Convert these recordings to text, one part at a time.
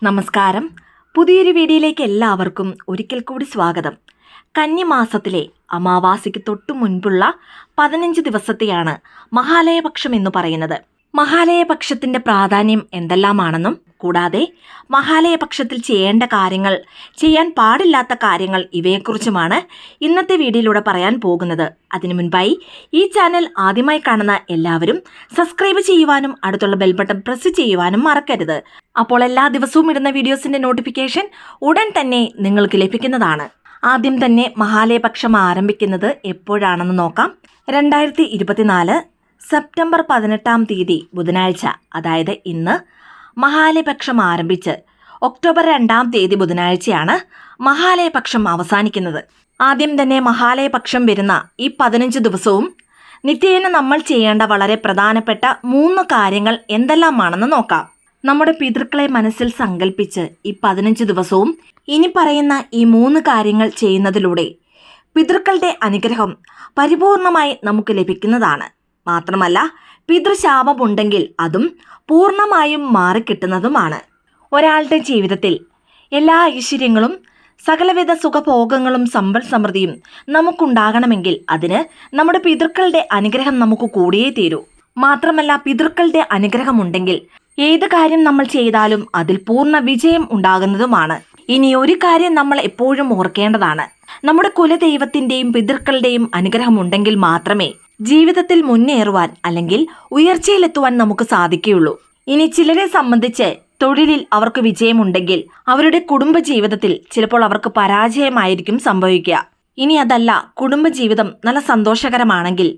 നമസ്കാരം. പുതിയൊരു വീഡിയോയിലേക്ക് എല്ലാവർക്കും ഒരിക്കൽ കൂടി സ്വാഗതം. കന്നിമാസത്തിലെ അമാവാസിക്ക് തൊട്ടു മുൻപുള്ള 15 ദിവസത്തെയാണ് മഹാലയപക്ഷം എന്ന് പറയുന്നത്. മഹാലയപക്ഷത്തിന്റെ പ്രാധാന്യം എന്തെല്ലാമാണെന്നും കൂടാതെ മഹാലയപക്ഷത്തിൽ ചെയ്യേണ്ട കാര്യങ്ങൾ, ചെയ്യാൻ പാടില്ലാത്ത കാര്യങ്ങൾ ഇവയെക്കുറിച്ചുമാണ് ഇന്നത്തെ വീഡിയോയിലൂടെ പറയാൻ പോകുന്നത്. അതിനു മുൻപായി ഈ ചാനൽ ആദ്യമായി കാണുന്ന എല്ലാവരും സബ്സ്ക്രൈബ് ചെയ്യുവാനും അടുത്തുള്ള ബെൽ ബട്ടൺ പ്രസ് ചെയ്യുവാനും മറക്കരുത്. അപ്പോൾ എല്ലാ ദിവസവും ഇടുന്ന വീഡിയോസിന്റെ നോട്ടിഫിക്കേഷൻ ഉടൻ തന്നെ നിങ്ങൾക്ക് ലഭിക്കുന്നതാണ്. ആദ്യം തന്നെ മഹാലയപക്ഷം ആരംഭിക്കുന്നത് എപ്പോഴാണെന്ന് നോക്കാം. 2024 സെപ്റ്റംബർ 18-ാം തീയതി ബുധനാഴ്ച, അതായത് ഇന്ന് മഹാലയപക്ഷം ആരംഭിച്ച് ഒക്ടോബർ 2-ാം തീയതി ബുധനാഴ്ചയാണ് മഹാലയപക്ഷം അവസാനിക്കുന്നത്. ആദ്യം തന്നെ മഹാലയപക്ഷം വരുന്ന ഈ 15 ദിവസവും നിത്യേന നമ്മൾ ചെയ്യേണ്ട വളരെ പ്രധാനപ്പെട്ട 3 കാര്യങ്ങൾ എന്തെല്ലാമാണെന്ന് നോക്കാം. നമ്മുടെ പിതൃക്കളെ മനസ്സിൽ സങ്കല്പിച്ച് ഈ 15 ദിവസവും ഇനി പറയുന്ന ഈ 3 കാര്യങ്ങൾ ചെയ്യുന്നതിലൂടെ പിതൃക്കളുടെ അനുഗ്രഹം പരിപൂർണമായി നമുക്ക് ലഭിക്കുന്നതാണ്. മാത്രമല്ല, പിതൃശാപമുണ്ടെങ്കിൽ അതും പൂർണ്ണമായും മാറിക്കിട്ടുന്നതുമാണ്. ഒരാളുടെ ജീവിതത്തിൽ എല്ലാ ഐശ്വര്യങ്ങളും സകലവിധ സുഖഭോഗങ്ങളും സമ്പൽ സമൃദ്ധിയും നമുക്കുണ്ടാകണമെങ്കിൽ അതിന് നമ്മുടെ പിതൃക്കളുടെ അനുഗ്രഹം നമുക്ക് കൂടിയേ തീരൂ. മാത്രമല്ല, പിതൃക്കളുടെ അനുഗ്രഹമുണ്ടെങ്കിൽ ഏത് കാര്യം നമ്മൾ ചെയ്താലും അതിൽ പൂർണ്ണ വിജയം ഉണ്ടാകുന്നതുമാണ്. ഇനി ഒരു കാര്യം നമ്മൾ എപ്പോഴും ഓർക്കേണ്ടതാണ്. നമ്മുടെ കുലദൈവത്തിന്റെയും പിതൃക്കളുടെയും അനുഗ്രഹം ഉണ്ടെങ്കിൽ മാത്രമേ ജീവിതത്തിൽ മുന്നേറുവാൻ അല്ലെങ്കിൽ ഉയർച്ചയിലെത്തുവാൻ നമുക്ക് സാധിക്കുകയുള്ളൂ. ഇനി ചിലരെ സംബന്ധിച്ച് തൊഴിലിൽ അവർക്ക് വിജയമുണ്ടെങ്കിൽ അവരുടെ കുടുംബജീവിതത്തിൽ ചിലപ്പോൾ അവർക്ക് പരാജയമായിരിക്കും സംഭവിക്കുക. ഇനി അതല്ല, കുടുംബജീവിതം നല്ല സന്തോഷകരമാണെങ്കിൽ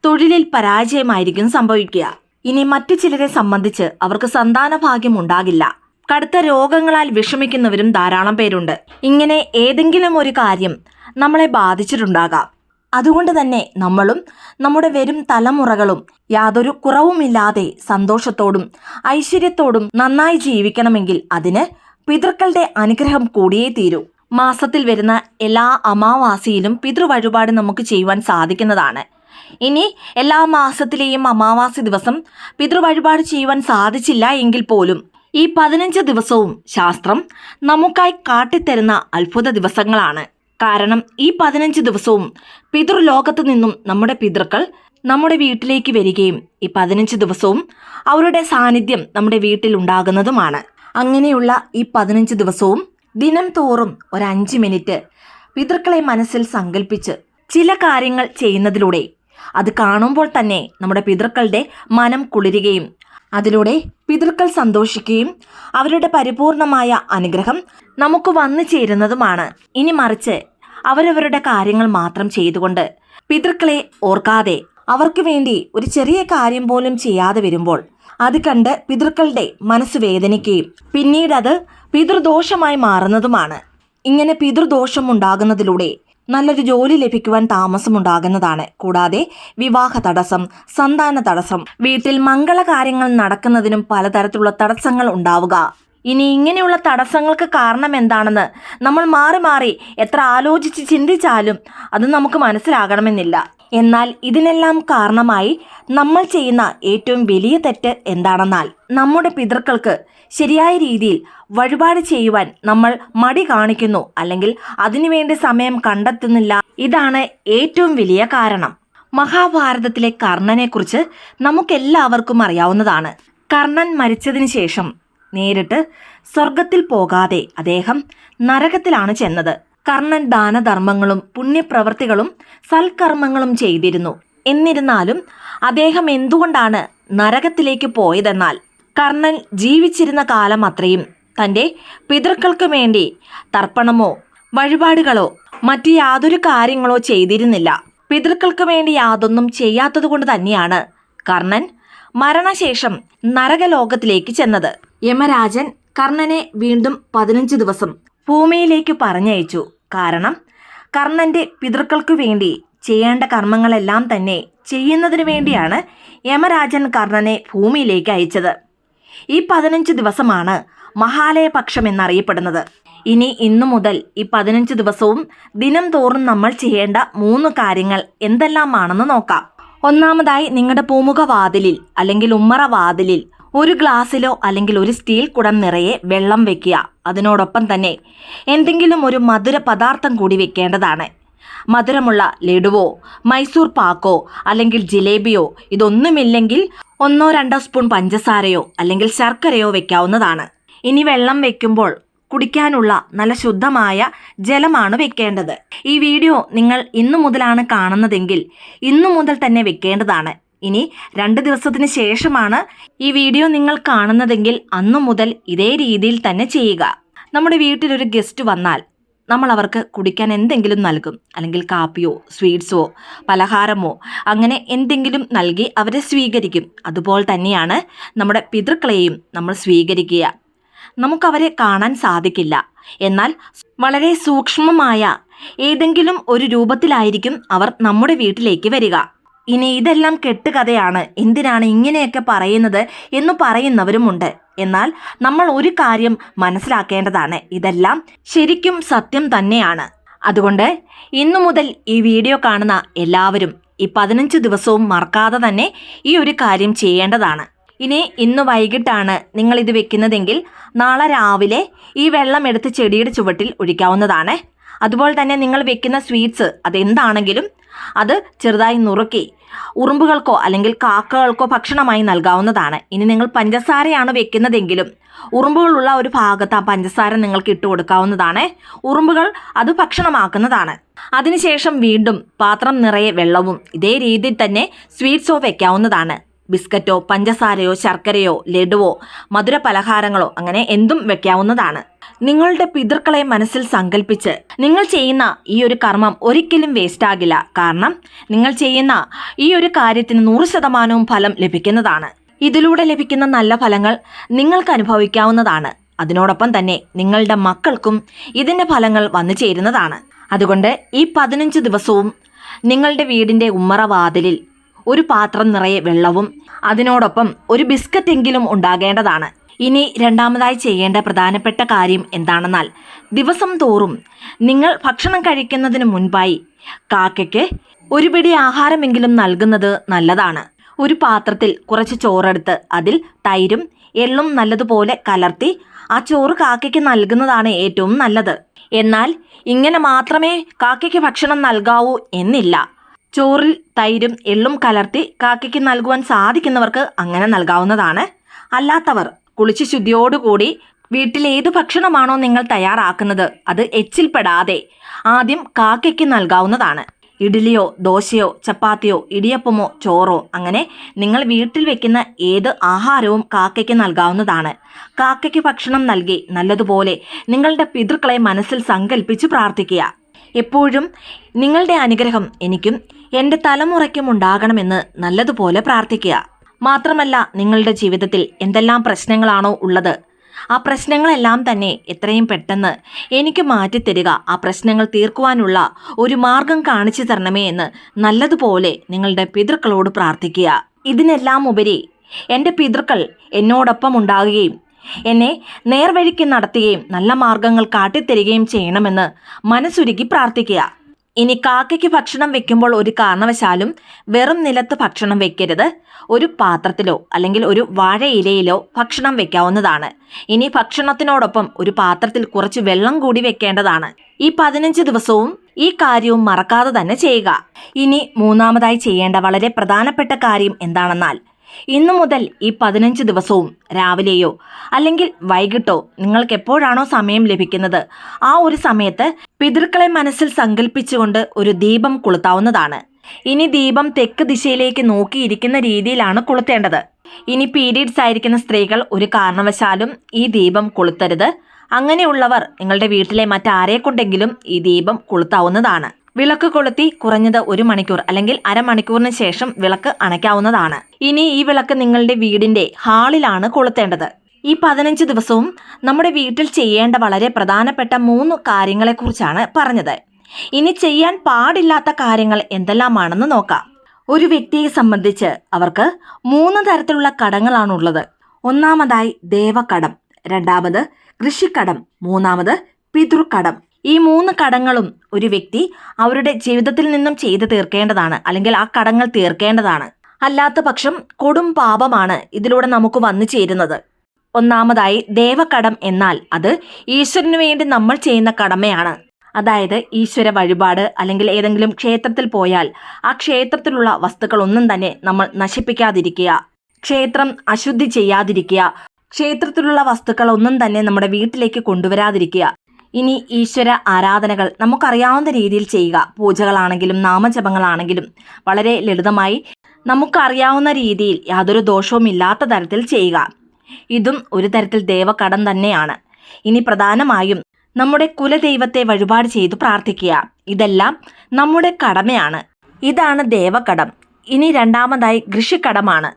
തൊഴിലിൽ പരാജയമായിരിക്കും സംഭവിക്കുക. ഇനി മറ്റു ചിലരെ സംബന്ധിച്ച് അവർക്ക് സന്താന ഭാഗ്യം ഉണ്ടാകില്ല. കടുത്ത രോഗങ്ങളാൽ വിഷമിക്കുന്നവരും ധാരാളം പേരുണ്ട്. ഇങ്ങനെ ഏതെങ്കിലും ഒരു കാര്യം നമ്മളെ ബാധിച്ചിട്ടുണ്ടാകാം. അതുകൊണ്ട് തന്നെ നമ്മളും നമ്മുടെ വരും തലമുറകളും യാതൊരു കുറവുമില്ലാതെ സന്തോഷത്തോടും ഐശ്വര്യത്തോടും നന്നായി ജീവിക്കണമെങ്കിൽ അതിന് പിതൃക്കളുടെ അനുഗ്രഹം കൂടിയേ തീരൂ. മാസത്തിൽ വരുന്ന എല്ലാ അമാവാസിയിലും പിതൃവഴിപാട് നമുക്ക് ചെയ്യുവാൻ സാധിക്കുന്നതാണ്. ഇനി എല്ലാ മാസത്തിലെയും അമാവാസി ദിവസം പിതൃവഴിപാട് ചെയ്യുവാൻ സാധിച്ചില്ല എങ്കിൽ പോലും ഈ 15 ദിവസവും ശാസ്ത്രം നമുക്കായി കാട്ടിത്തരുന്ന അത്ഭുത ദിവസങ്ങളാണ്. കാരണം ഈ 15 ദിവസവും പിതൃലോകത്തു നിന്നും നമ്മുടെ പിതൃക്കൾ നമ്മുടെ വീട്ടിലേക്ക് വരികയും ഈ 15 ദിവസവും അവരുടെ സാന്നിധ്യം നമ്മുടെ വീട്ടിൽ ഉണ്ടാകുന്നതുമാണ്. അങ്ങനെയുള്ള ഈ 15 ദിവസവും ദിനം തോറും ഒരു 5 മിനിറ്റ് പിതൃക്കളെ മനസ്സിൽ സങ്കല്പിച്ച് ചില കാര്യങ്ങൾ ചെയ്യുന്നതിലൂടെ അത് കാണുമ്പോൾ തന്നെ നമ്മുടെ പിതൃക്കളുടെ മനം കുളിരുകയും അതിലൂടെ പിതൃക്കൾ സന്തോഷിക്കുകയും അവരുടെ പരിപൂർണമായ അനുഗ്രഹം നമുക്ക് വന്നു ചേരുന്നതുമാണ്. ഇനി മറിച്ച് അവരവരുടെ കാര്യങ്ങൾ മാത്രം ചെയ്തുകൊണ്ട് പിതൃക്കളെ ഓർക്കാതെ അവർക്ക് വേണ്ടി ഒരു ചെറിയ കാര്യം പോലും ചെയ്യാതെ വരുമ്പോൾ അത് കണ്ട് പിതൃക്കളുടെ മനസ്സ് വേദനിക്കുകയും പിന്നീട് അത് പിതൃദോഷമായി മാറുന്നതുമാണ്. ഇങ്ങനെ പിതൃദോഷം ഉണ്ടാകുന്നതിലൂടെ നല്ലൊരു ജോലി ലഭിക്കുവാൻ താമസമുണ്ടാകുന്നതാണ്. കൂടാതെ വിവാഹ തടസ്സം, സന്താന തടസ്സം, വീട്ടിൽ മംഗളകാര്യങ്ങൾ നടക്കുന്നതിനും പലതരത്തിലുള്ള തടസ്സങ്ങൾ ഉണ്ടാവുക. ഇനി ഇങ്ങനെയുള്ള തടസ്സങ്ങൾക്ക് കാരണം എന്താണെന്ന് നമ്മൾ മാറി മാറി എത്ര ആലോചിച്ച് ചിന്തിച്ചാലും അത് നമുക്ക് മനസ്സിലാകണമെന്നില്ല. എന്നാൽ ഇതിനെല്ലാം കാരണമായി നമ്മൾ ചെയ്യുന്ന ഏറ്റവും വലിയ തെറ്റ് എന്താണെന്നാൽ നമ്മുടെ പിതൃക്കൾക്ക് ശരിയായ രീതിയിൽ വഴിപാട് ചെയ്യുവാൻ നമ്മൾ മടി കാണിക്കുന്നു, അല്ലെങ്കിൽ അതിനുവേണ്ടി സമയം കണ്ടെത്തുന്നില്ല. ഇതാണ് ഏറ്റവും വലിയ കാരണം. മഹാഭാരതത്തിലെ കർണനെക്കുറിച്ച് നമുക്കെല്ലാവർക്കും അറിയാവുന്നതാണ്. കർണൻ മരിച്ചതിന് ശേഷം നേരിട്ട് സ്വർഗത്തിൽ പോകാതെ അദ്ദേഹം നരകത്തിലാണ് ചെന്നത്. കർണൻ ദാനധർമ്മങ്ങളും പുണ്യപ്രവൃത്തികളും സൽക്കർമ്മങ്ങളും ചെയ്തിരുന്നു. എന്നിരുന്നാലും അദ്ദേഹം എന്തുകൊണ്ടാണ് നരകത്തിലേക്ക് പോയതെന്നാൽ കർണൻ ജീവിച്ചിരുന്ന കാലം അത്രയും തൻ്റെ പിതൃക്കൾക്ക് വേണ്ടി തർപ്പണമോ വഴിപാടുകളോ മറ്റു യാതൊരു കാര്യങ്ങളോ ചെയ്തിരുന്നില്ല. പിതൃക്കൾക്ക് വേണ്ടി യാതൊന്നും ചെയ്യാത്തതുകൊണ്ട് തന്നെയാണ് കർണൻ മരണശേഷം നരകലോകത്തിലേക്ക് ചെന്നത്. യമരാജൻ കർണനെ വീണ്ടും 15 ദിവസം ഭൂമിയിലേക്ക് പറഞ്ഞയച്ചു. കാരണം കർണന്റെ പിതൃക്കൾക്ക് വേണ്ടി ചെയ്യേണ്ട കർമ്മങ്ങളെല്ലാം തന്നെ ചെയ്യുന്നതിന് വേണ്ടിയാണ് യമരാജൻ കർണനെ ഭൂമിയിലേക്ക് അയച്ചത്. ഈ 15 ദിവസമാണ് മഹാലയപക്ഷം എന്നറിയപ്പെടുന്നത്. ഇനി ഇന്നു മുതൽ ഈ 15 ദിവസവും ദിനം തോറും നമ്മൾ ചെയ്യേണ്ട 3 കാര്യങ്ങൾ എന്തെല്ലാമാണെന്ന് നോക്കാം. ഒന്നാമതായി, നിങ്ങളുടെ പൂമുഖ വാതിലിൽ അല്ലെങ്കിൽ ഉമ്മറ വാതിലിൽ ഒരു ഗ്ലാസ്സിലോ അല്ലെങ്കിൽ ഒരു സ്റ്റീൽ കുടം നിറയെ വെള്ളം വെക്കുക. അതിനോടൊപ്പം തന്നെ എന്തെങ്കിലും ഒരു മധുര പദാർത്ഥം കൂടി വെക്കേണ്ടതാണ്. മധുരമുള്ള ലഡുവോ മൈസൂർ പാക്കോ അല്ലെങ്കിൽ ജിലേബിയോ ഇതൊന്നുമില്ലെങ്കിൽ 1-2 സ്പൂൺ പഞ്ചസാരയോ അല്ലെങ്കിൽ ശർക്കരയോ വെക്കാവുന്നതാണ്. ഇനി വെള്ളം വെക്കുമ്പോൾ കുടിക്കാനുള്ള നല്ല ശുദ്ധമായ ജലമാണ് വെക്കേണ്ടത്. ഈ വീഡിയോ നിങ്ങൾ ഇന്നു മുതലാണ് കാണുന്നതെങ്കിൽ ഇന്നു മുതൽ തന്നെ വെക്കേണ്ടതാണ്. ഇനി 2 ദിവസത്തിന് ശേഷമാണ് ഈ വീഡിയോ നിങ്ങൾ കാണുന്നതെങ്കിൽ അന്നു മുതൽ ഇതേ രീതിയിൽ തന്നെ ചെയ്യുക. നമ്മുടെ വീട്ടിലൊരു ഗസ്റ്റ് വന്നാൽ നമ്മൾ അവർക്ക് കുടിക്കാൻ എന്തെങ്കിലും നൽകും, അല്ലെങ്കിൽ കാപ്പിയോ സ്വീറ്റ്സോ പലഹാരമോ അങ്ങനെ എന്തെങ്കിലും നൽകി അവരെ സ്വീകരിക്കും. അതുപോലെ തന്നെയാണ് നമ്മുടെ പിതൃക്കളെയും നമ്മൾ സ്വീകരിക്കുക. നമുക്കവരെ കാണാൻ സാധിക്കില്ല, എന്നാൽ വളരെ സൂക്ഷ്മമായ ഏതെങ്കിലും ഒരു രൂപത്തിലായിരിക്കും അവർ നമ്മുടെ വീട്ടിലേക്ക് വരിക. ഇനി ഇതെല്ലാം കെട്ടുകഥയാണ്, എന്തിനാണ് ഇങ്ങനെയൊക്കെ പറയുന്നത് എന്ന് പറയുന്നവരുമുണ്ട്. എന്നാൽ നമ്മൾ ഒരു കാര്യം മനസ്സിലാക്കേണ്ടതാണ്, ഇതെല്ലാം ശരിക്കും സത്യം തന്നെയാണ്. അതുകൊണ്ട് ഇന്നു മുതൽ ഈ വീഡിയോ കാണുന്ന എല്ലാവരും ഈ 15 ദിവസവും മറക്കാതെ തന്നെ ഈ ഒരു കാര്യം ചെയ്യേണ്ടതാണ്. ഇനി ഇന്ന് വൈകിട്ടാണ് നിങ്ങൾ ഇത് വെക്കുന്നതെങ്കിൽ നാളെ രാവിലെ ഈ വെള്ളം എടുത്ത് ചെടിയുടെ ചുവട്ടിൽ ഒഴിക്കാവുന്നതാണ്. അതുപോലെ തന്നെ നിങ്ങൾ വെക്കുന്ന സ്വീറ്റ്സ് അതെന്താണെങ്കിലും അത് ചെറുതായി നുറുക്കി ഉറുമ്പുകൾക്കോ അല്ലെങ്കിൽ കാക്കകൾക്കോ ഭക്ഷണമായി നൽകാവുന്നതാണ്. ഇനി നിങ്ങൾ പഞ്ചസാരയാണ് വെക്കുന്നതെങ്കിലും ഉറുമ്പുകളുള്ള ഒരു ഭാഗത്ത് ആ പഞ്ചസാര നിങ്ങൾക്ക് ഇട്ട് കൊടുക്കാവുന്നതാണ്. ഉറുമ്പുകൾ അത് ഭക്ഷണമാക്കുന്നതാണ്. അതിനുശേഷം വീണ്ടും പാത്രം നിറയെ വെള്ളവും ഇതേ രീതിയിൽ തന്നെ സ്വീറ്റ്സോ വെക്കാവുന്നതാണ്. ബിസ്ക്കറ്റോ പഞ്ചസാരയോ ശർക്കരയോ ലഡുവോ മധുര പലഹാരങ്ങളോ അങ്ങനെ എന്തും വെക്കാവുന്നതാണ്. നിങ്ങളുടെ പിതൃക്കളെ മനസ്സിൽ സങ്കല്പിച്ച് നിങ്ങൾ ചെയ്യുന്ന ഈ ഒരു കർമ്മം ഒരിക്കലും വേസ്റ്റ് ആകില്ല. കാരണം നിങ്ങൾ ചെയ്യുന്ന ഈ ഒരു കാര്യത്തിന് 100% ഫലം ലഭിക്കുന്നതാണ്. ഇതിലൂടെ ലഭിക്കുന്ന നല്ല ഫലങ്ങൾ നിങ്ങൾക്ക് അനുഭവിക്കാവുന്നതാണ്. അതിനോടൊപ്പം തന്നെ നിങ്ങളുടെ മക്കൾക്കും ഇതിൻ്റെ ഫലങ്ങൾ വന്നു ചേരുന്നതാണ്. അതുകൊണ്ട് ഈ 15 ദിവസവും നിങ്ങളുടെ വീടിൻ്റെ ഉമ്മറ വാതിലിൽ ഒരു പാത്രം നിറയെ വെള്ളവും അതിനോടൊപ്പം ഒരു ബിസ്ക്കറ്റ് എങ്കിലും ഉണ്ടാകേണ്ടതാണ്. ഇനി രണ്ടാമതായി ചെയ്യേണ്ട പ്രധാനപ്പെട്ട കാര്യം എന്താണെന്നാൽ ദിവസം തോറും നിങ്ങൾ ഭക്ഷണം കഴിക്കുന്നതിന് മുൻപായി കാക്കയ്ക്ക് ഒരു പിടി ആഹാരമെങ്കിലും നൽകുന്നത് നല്ലതാണ്. ഒരു പാത്രത്തിൽ കുറച്ച് ചോറെടുത്ത് അതിൽ തൈരും എള്ളും നല്ലതുപോലെ കലർത്തി ആ ചോറ് കാക്കയ്ക്ക് നൽകുന്നതാണ് ഏറ്റവും നല്ലത്. എന്നാൽ ഇങ്ങനെ മാത്രമേ കാക്കയ്ക്ക് ഭക്ഷണം നൽകാവൂ എന്നില്ല. ചോറിൽ തൈരും എള്ളും കലർത്തി കാക്കയ്ക്ക് നൽകുവാൻ സാധിക്കുന്നവർക്ക് അങ്ങനെ നൽകാവുന്നതാണ്. അല്ലാത്തവർ കുളിച്ച് ശുദ്ധിയോടുകൂടി വീട്ടിൽ ഏത് ഭക്ഷണമാണോ നിങ്ങൾ തയ്യാറാക്കുന്നത് അത് എച്ചിൽപ്പെടാതെ ആദ്യം കാക്കയ്ക്ക് നൽകാവുന്നതാണ്. ഇഡ്ഡലിയോ ദോശയോ ചപ്പാത്തിയോ ഇടിയപ്പമോ ചോറോ അങ്ങനെ നിങ്ങൾ വീട്ടിൽ വെക്കുന്ന ഏത് ആഹാരവും കാക്കയ്ക്ക് നൽകാവുന്നതാണ്. കാക്കയ്ക്ക് ഭക്ഷണം നൽകി നല്ലതുപോലെ നിങ്ങളുടെ പിതൃക്കളെ മനസ്സിൽ സങ്കല്പിച്ച് പ്രാർത്ഥിക്കുക. എപ്പോഴും നിങ്ങളുടെ അനുഗ്രഹം എനിക്കും എൻ്റെ തലമുറയ്ക്കും ഉണ്ടാകണമെന്ന് നല്ലതുപോലെ പ്രാർത്ഥിക്കുക. മാത്രമല്ല നിങ്ങളുടെ ജീവിതത്തിൽ എന്തെല്ലാം പ്രശ്നങ്ങളാണോ ഉള്ളത് ആ പ്രശ്നങ്ങളെല്ലാം തന്നെ എത്രയും പെട്ടെന്ന് എനിക്ക് മാറ്റിത്തരിക, ആ പ്രശ്നങ്ങൾ തീർക്കുവാനുള്ള ഒരു മാർഗം കാണിച്ചു തരണമേ എന്ന് നല്ലതുപോലെ നിങ്ങളുടെ പിതൃക്കളോട് പ്രാർത്ഥിക്കുക. ഇതിനെല്ലാം ഉപരി എൻ്റെ പിതൃക്കൾ എന്നോടൊപ്പം ഉണ്ടാകുകയും എന്നെ നേർവഴിക്ക് നടത്തുകയും നല്ല മാർഗങ്ങൾ കാട്ടിത്തരികയും ചെയ്യണമെന്ന് മനസ്സുരുക്കി പ്രാർത്ഥിക്കുക. ഇനി കാക്കയ്ക്ക് ഭക്ഷണം വെക്കുമ്പോൾ ഒരു കാരണവശാലും വെറും നിലത്ത് ഭക്ഷണം വെക്കരുത്. ഒരു പാത്രത്തിലോ അല്ലെങ്കിൽ ഒരു വാഴയിലയിലോ ഭക്ഷണം വെക്കാവുന്നതാണ്. ഇനി ഭക്ഷണത്തിനോടൊപ്പം ഒരു പാത്രത്തിൽ കുറച്ച് വെള്ളം കൂടി വെക്കേണ്ടതാണ്. ഈ 15 ദിവസവും ഈ കാര്യവും മറക്കാതെ തന്നെ ചെയ്യുക. ഇനി മൂന്നാമതായി ചെയ്യേണ്ട വളരെ പ്രധാനപ്പെട്ട കാര്യം എന്താണെന്നാൽ ഇന്നു മുതൽ ഈ 15 ദിവസവും രാവിലെയോ അല്ലെങ്കിൽ വൈകിട്ടോ നിങ്ങൾക്ക് എപ്പോഴാണോ സമയം ലഭിക്കുന്നത് ആ ഒരു സമയത്ത് പിതൃക്കളെ മനസ്സിൽ സങ്കല്പിച്ചുകൊണ്ട് ഒരു ദീപം കൊളുത്താവുന്നതാണ്. ഇനി ദീപം തെക്ക് ദിശയിലേക്ക് നോക്കിയിരിക്കുന്ന രീതിയിലാണ് കൊളുത്തേണ്ടത്. ഇനി പീരീഡ്സ് ആയിരിക്കുന്ന സ്ത്രീകൾ ഒരു കാരണവശാലും ഈ ദീപം കൊളുത്തരുത്. അങ്ങനെയുള്ളവർ നിങ്ങളുടെ വീട്ടിലെ മറ്റാരെ കൊണ്ടെങ്കിലും ഈ ദീപം കൊളുത്താവുന്നതാണ്. വിളക്ക് കൊളുത്തി കുറഞ്ഞത് 1 മണിക്കൂർ അല്ലെങ്കിൽ അരമണിക്കൂറിന് ശേഷം വിളക്ക് അണയ്ക്കാവുന്നതാണ്. ഇനി ഈ വിളക്ക് നിങ്ങളുടെ വീടിന്റെ ഹാളിലാണ് കൊളുത്തേണ്ടത്. ഈ 15 ദിവസവും നമ്മുടെ വീട്ടിൽ ചെയ്യേണ്ട വളരെ പ്രധാനപ്പെട്ട 3 കാര്യങ്ങളെക്കുറിച്ചാണ് പറഞ്ഞത്. ഇനി ചെയ്യാൻ പാടില്ലാത്ത കാര്യങ്ങൾ എന്തെല്ലാമാണെന്ന് നോക്കാം. ഒരു വ്യക്തിയെ സംബന്ധിച്ച് അവർക്ക് 3 തരത്തിലുള്ള കടങ്ങളാണുള്ളത്. ഒന്നാമതായി ദേവകടം, രണ്ടാമത് കൃഷിക്കടം, മൂന്നാമത് പിതൃക്കടം. ഈ 3 കടങ്ങളും ഒരു വ്യക്തി അവരുടെ ജീവിതത്തിൽ നിന്നും ചെയ്തു തീർക്കേണ്ടതാണ്, അല്ലെങ്കിൽ ആ കടങ്ങൾ തീർക്കേണ്ടതാണ്. അല്ലാത്ത പക്ഷം കൊടും പാപമാണ് ഇതിലൂടെ നമുക്ക് വന്നു ചേരുന്നത്. ഒന്നാമതായി ദേവകടം എന്നാൽ അത് ഈശ്വരനു വേണ്ടി നമ്മൾ ചെയ്യുന്ന കടമയാണ്. അതായത് ഈശ്വര വഴിപാട് അല്ലെങ്കിൽ ഏതെങ്കിലും ക്ഷേത്രത്തിൽ പോയാൽ ആ ക്ഷേത്രത്തിലുള്ള വസ്തുക്കളൊന്നും തന്നെ നമ്മൾ നശിപ്പിക്കാതിരിക്കുക, ക്ഷേത്രം അശുദ്ധി ചെയ്യാതിരിക്കുക, ക്ഷേത്രത്തിലുള്ള വസ്തുക്കളൊന്നും തന്നെ നമ്മുടെ വീട്ടിലേക്ക് കൊണ്ടുവരാതിരിക്കുക. ഇനി ഈശ്വര ആരാധനകൾ നമുക്കറിയാവുന്ന രീതിയിൽ ചെയ്യുക. പൂജകളാണെങ്കിലും നാമജപങ്ങളാണെങ്കിലും വളരെ ലളിതമായി നമുക്കറിയാവുന്ന രീതിയിൽ യാതൊരു ദോഷവും ഇല്ലാത്ത തരത്തിൽ ചെയ്യുക. ഇതും ഒരു തരത്തിൽ ദേവകടം തന്നെയാണ്. ഇനി പ്രധാനമായും നമ്മുടെ കുലദൈവത്തെ വഴിപാട് ചെയ്തു പ്രാർത്ഥിക്കുക. ഇതെല്ലാം നമ്മുടെ കടമയാണ്. ഇതാണ് ദേവകടം. ഇനി രണ്ടാമതായി കൃഷിക്കടമാണ്.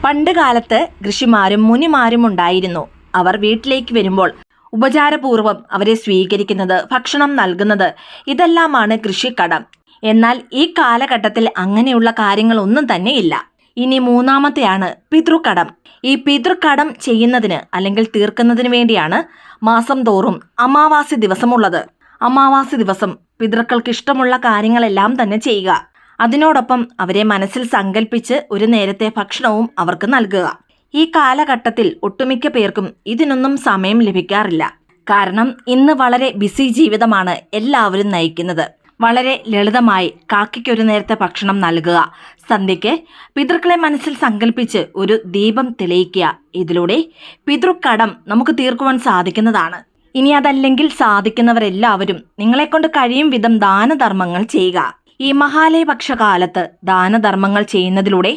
പണ്ട് കാലത്ത് ഋഷിമാരും മുനിമാരും ഉണ്ടായിരുന്നു. അവർ വീട്ടിലേക്ക് വരുമ്പോൾ ഉപചാരപൂർവ്വം അവരെ സ്വീകരിക്കുന്നത്, ഭക്ഷണം നൽകുന്നത്, ഇതെല്ലാമാണ് കൃഷിക്കടം. എന്നാൽ ഈ കാലഘട്ടത്തിൽ അങ്ങനെയുള്ള കാര്യങ്ങളൊന്നും തന്നെ ഇല്ല. ഇനി മൂന്നാമത്തെയാണ് പിതൃകടം. ഈ പിതൃകടം ചെയ്യുന്നതിന് അല്ലെങ്കിൽ തീർക്കുന്നതിന് വേണ്ടിയാണ് മാസം തോറും അമാവാസി ദിവസമുള്ളത്. അമാവാസി ദിവസം പിതൃക്കൾക്ക് ഇഷ്ടമുള്ള കാര്യങ്ങളെല്ലാം തന്നെ ചെയ്യുക. അതിനോടൊപ്പം അവരെ മനസ്സിൽ സങ്കല്പിച്ച് ഒരു നേരത്തെ ഭക്ഷണവും അവർക്ക് നൽകുക. ഈ കാലഘട്ടത്തിൽ ഒട്ടുമിക്ക പേർക്കും ഇതിനൊന്നും സമയം ലഭിക്കാറില്ല. കാരണം ഇന്ന് വളരെ ബിസി ജീവിതമാണ് എല്ലാവരും നയിക്കുന്നത്. വളരെ ലളിതമായി കാക്കയ്ക്കൊരു നേരത്തെ ഭക്ഷണം നൽകുക, സന്ധ്യയ്ക്ക് പിതൃക്കളെ മനസ്സിൽ സങ്കല്പിച്ച് ഒരു ദീപം തെളിയിക്കുക. ഇതിലൂടെ പിതൃക്കടം നമുക്ക് തീർക്കുവാൻ സാധിക്കുന്നതാണ്. ഇനി അതല്ലെങ്കിൽ സാധിക്കുന്നവരെല്ലാവരും നിങ്ങളെക്കൊണ്ട് കഴിയും വിധം ദാനധർമ്മങ്ങൾ ചെയ്യുക. ഈ മഹാലയപക്ഷ കാലത്ത് ദാനധർമ്മങ്ങൾ ചെയ്യുന്നതിലൂടെ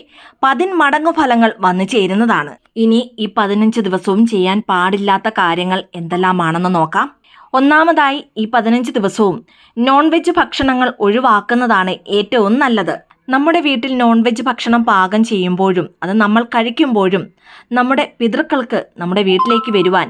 10 മടങ്ങു ഫലങ്ങൾ വന്നു ചേരുന്നതാണ്. ഇനി ഈ 15 ദിവസവും ചെയ്യാൻ പാടില്ലാത്ത കാര്യങ്ങൾ എന്തെല്ലാമാണെന്ന് നോക്കാം. ഒന്നാമതായി ഈ 15 ദിവസവും നോൺ വെജ് ഭക്ഷണങ്ങൾ ഒഴിവാക്കുന്നതാണ് ഏറ്റവും നല്ലത്. നമ്മുടെ വീട്ടിൽ നോൺ വെജ് ഭക്ഷണം പാകം ചെയ്യുമ്പോഴും അത് നമ്മൾ കഴിക്കുമ്പോഴും നമ്മുടെ പിതൃക്കൾക്ക് നമ്മുടെ വീട്ടിലേക്ക് വരുവാൻ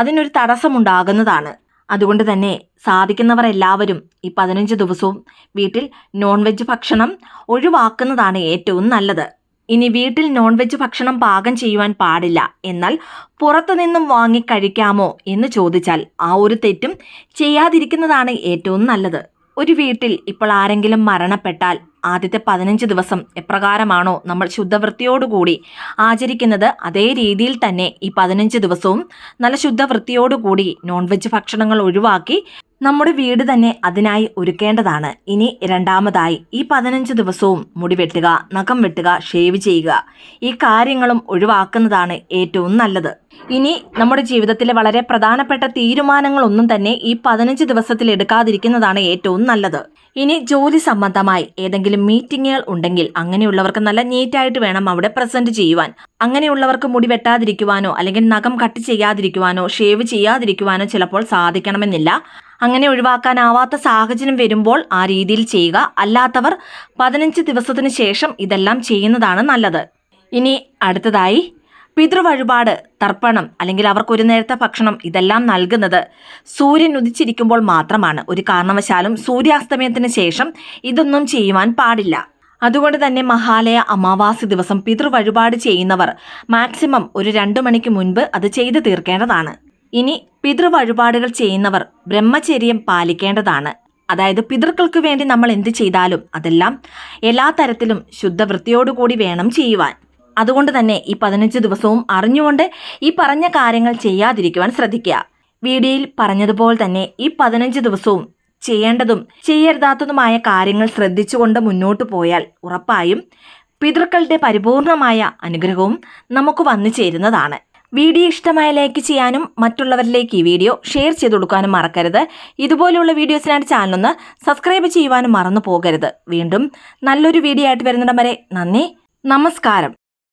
അതിനൊരു തടസ്സമുണ്ടാകുന്നതാണ്. അതുകൊണ്ട് തന്നെ സാധിക്കുന്നവർ എല്ലാവരും ഈ 15 ദിവസവും വീട്ടിൽ നോൺ വെജ് ഭക്ഷണം ഒഴിവാക്കുന്നതാണ് ഏറ്റവും നല്ലത്. ഇനി വീട്ടിൽ നോൺ വെജ് ഭക്ഷണം പാകം ചെയ്യുവാൻ പാടില്ല, എന്നാൽ പുറത്തു നിന്നും വാങ്ങി കഴിക്കാമോ എന്ന് ചോദിച്ചാൽ ആ ഒരു തെറ്റും ചെയ്യാതിരിക്കുന്നതാണ് ഏറ്റവും നല്ലത്. ഒരു വീട്ടിൽ ഇപ്പോൾ ആരെങ്കിലും മരണപ്പെട്ടാൽ ആദ്യത്തെ 15 ദിവസം എപ്രകാരമാണോ നമ്മൾ ശുദ്ധവൃത്തിയോടുകൂടി ആചരിക്കുന്നത്, അതേ രീതിയിൽ തന്നെ ഈ 15 ദിവസവും നല്ല ശുദ്ധവൃത്തിയോടുകൂടി നോൺ വെജ് ഭക്ഷണങ്ങൾ ഒഴിവാക്കി നമ്മുടെ വീട് തന്നെ അതിനായി ഒരുക്കേണ്ടതാണ്. ഇനി രണ്ടാമതായി ഈ 15 ദിവസവും മുടി വെട്ടുക, നഖം വെട്ടുക, ഷേവ് ചെയ്യുക, ഈ കാര്യങ്ങളും ഒഴിവാക്കുന്നതാണ് ഏറ്റവും നല്ലത്. ഇനി നമ്മുടെ ജീവിതത്തിലെ വളരെ പ്രധാനപ്പെട്ട തീരുമാനങ്ങളൊന്നും തന്നെ ഈ 15 ദിവസത്തിൽ എടുക്കാതിരിക്കുന്നതാണ് ഏറ്റവും നല്ലത്. ഇനി ജോലി സംബന്ധമായി ഏതെങ്കിലും മീറ്റിങ്ങുകൾ ഉണ്ടെങ്കിൽ അങ്ങനെയുള്ളവർക്ക് നല്ല നീറ്റായിട്ട് വേണം അവിടെ പ്രസന്റ് ചെയ്യുവാൻ. അങ്ങനെയുള്ളവർക്ക് മുടി വെട്ടാതിരിക്കുവാനോ അല്ലെങ്കിൽ നഖം കട്ട് ചെയ്യാതിരിക്കുവാനോ ഷേവ് ചെയ്യാതിരിക്കുവാനോ ചിലപ്പോൾ സാധിക്കണമെന്നില്ല. അങ്ങനെ ഒഴിവാക്കാനാവാത്ത സാഹചര്യം വരുമ്പോൾ ആ രീതിയിൽ ചെയ്യുക. അല്ലാത്തവർ 15 ദിവസത്തിന് ശേഷം ഇതെല്ലാം ചെയ്യുന്നതാണ് നല്ലത്. ഇനി അടുത്തതായി പിതൃവഴിപാട്, തർപ്പണം അല്ലെങ്കിൽ അവർക്ക് ഒരു നേരത്തെ ഭക്ഷണം ഇതെല്ലാം നൽകുന്നത് സൂര്യൻ ഉദിച്ചിരിക്കുമ്പോൾ മാത്രമാണ്. ഒരു കാരണവശാലും സൂര്യാസ്തമയത്തിന് ശേഷം ഇതൊന്നും ചെയ്യുവാൻ പാടില്ല. അതുകൊണ്ട് തന്നെ മഹാലയ അമാവാസി ദിവസം പിതൃവഴിപാട് ചെയ്യുന്നവർ മാക്സിമം ഒരു 2 മണിക്ക് മുൻപ് അത് ചെയ്തു തീർക്കേണ്ടതാണ്. ഇനി പിതൃവഴിപാടുകൾ ചെയ്യുന്നവർ ബ്രഹ്മചര്യം പാലിക്കേണ്ടതാണ്. അതായത് പിതൃക്കൾക്ക് വേണ്ടി നമ്മൾ എന്ത് ചെയ്താലും അതെല്ലാം എല്ലാ തരത്തിലും ശുദ്ധവൃത്തിയോടുകൂടി വേണം ചെയ്യുവാൻ. അതുകൊണ്ട് തന്നെ ഈ 15 ദിവസവും അറിഞ്ഞുകൊണ്ട് ഈ പറഞ്ഞ കാര്യങ്ങൾ ചെയ്യാതിരിക്കുവാൻ ശ്രദ്ധിക്കുക. വീഡിയോയിൽ പറഞ്ഞതുപോലെ തന്നെ ഈ 15 ദിവസവും ചെയ്യേണ്ടതും ചെയ്യരുതാത്തതുമായ കാര്യങ്ങൾ ശ്രദ്ധിച്ചുകൊണ്ട് മുന്നോട്ട് പോയാൽ ഉറപ്പായും പിതൃക്കളുടെ പരിപൂർണമായ അനുഗ്രഹവും നമുക്ക് വന്നു ചേരുന്നതാണ്. വീഡിയോ ഇഷ്ടമായ ലൈക്ക് ചെയ്യാനും മറ്റുള്ളവരിലേക്ക് ഈ വീഡിയോ ഷെയർ ചെയ്ത് കൊടുക്കാനും മറക്കരുത്. ഇതുപോലെയുള്ള വീഡിയോസിനായിട്ട് ചാനലൊന്ന് സബ്സ്ക്രൈബ് ചെയ്യുവാനും മറന്നു പോകരുത്. വീണ്ടും നല്ലൊരു വീഡിയോ ആയിട്ട് വരുന്നിടം വരെ നന്ദി, നമസ്കാരം.